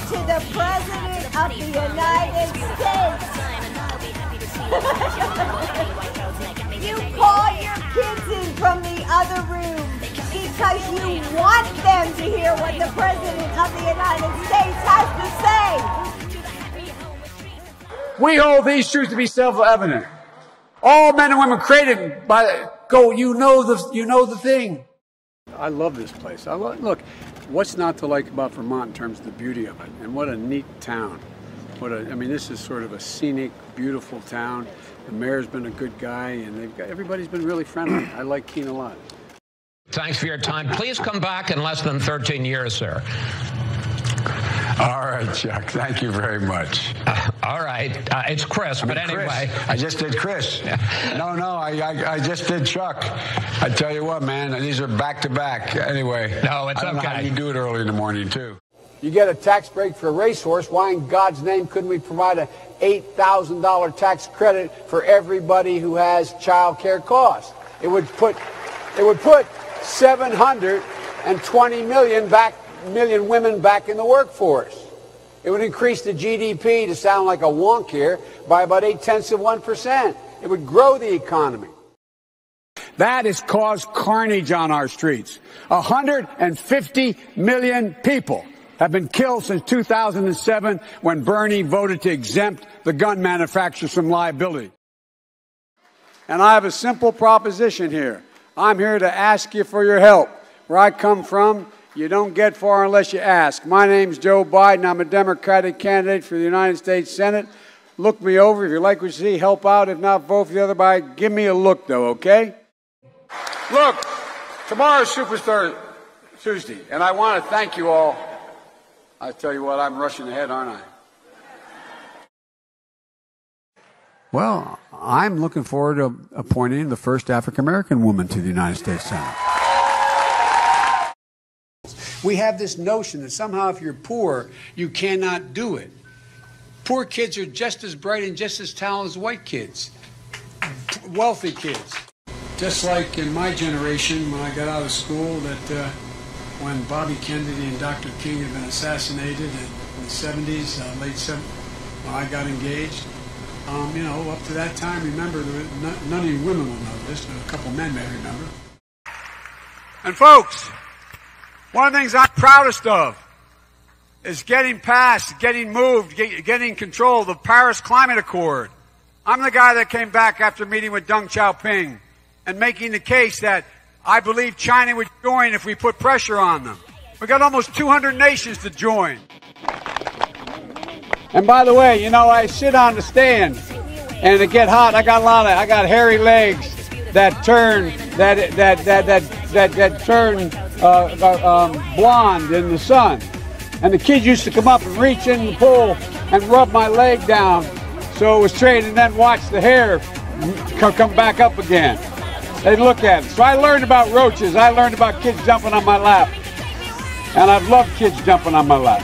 to the President of the United States. You call your kids in from the other room because you want them to hear what the President of the United States has to say. We hold these truths to be self-evident. All men and women created by you know the thing. I love this place. Look, what's not to like about Vermont in terms of the beauty of it? And what a neat town. I mean, this is sort of a scenic, beautiful town. The mayor's been a good guy, and everybody's been really friendly. I like Keene a lot. Thanks for your time. Please come back in less than 13 years, sir. All right, Chuck. Thank you very much. All right. It's Chris, but anyway. Chris. I just did Chris. No, I just did Chuck. I tell you what, man, these are back-to-back. Anyway. No, it's okay. I don't know how you do it early in the morning, too. You get a tax break for a racehorse. Why in God's name couldn't we provide a $8,000 tax credit for everybody who has child care costs? It would put 720 million women back in the workforce. It would increase the GDP, to sound like a wonk here, by about 0.8%. It would grow the economy. That has caused carnage on our streets. 150 million people have been killed since 2007 when Bernie voted to exempt the gun manufacturers from liability. And I have a simple proposition here. I'm here to ask you for your help. Where I come from, you don't get far unless you ask. My name's Joe Biden. I'm a Democratic candidate for the United States Senate. Look me over. If you like what you see, help out. If not, vote for the other guy. Give me a look, though, okay? Look, tomorrow's Super Tuesday, and I want to thank you all. I tell you what, I'm rushing ahead, aren't I? Well, I'm looking forward to appointing the first African-American woman to the United States Senate. We have this notion that somehow if you're poor, you cannot do it. Poor kids are just as bright and just as talented as white kids, wealthy kids. Just like in my generation, when I got out of school, that when Bobby Kennedy and Dr. King had been assassinated in the 70s, late 70s, when I got engaged, up to that time, remember, none of you women will know this, but a couple men may remember. And folks, one of the things I'm proudest of is getting moved, getting control of the Paris Climate Accord. I'm the guy that came back after meeting with Deng Xiaoping and making the case that I believe China would join if we put pressure on them. We got almost 200 nations to join. And by the way, I sit on the stand, and it get hot. I got hairy legs that turn blonde in the sun. And the kids used to come up and reach in the pool and rub my leg down so it was straight, and then watch the hair come back up again. They'd look at it. So I learned about roaches. I learned about kids jumping on my lap. And I've loved kids jumping on my lap.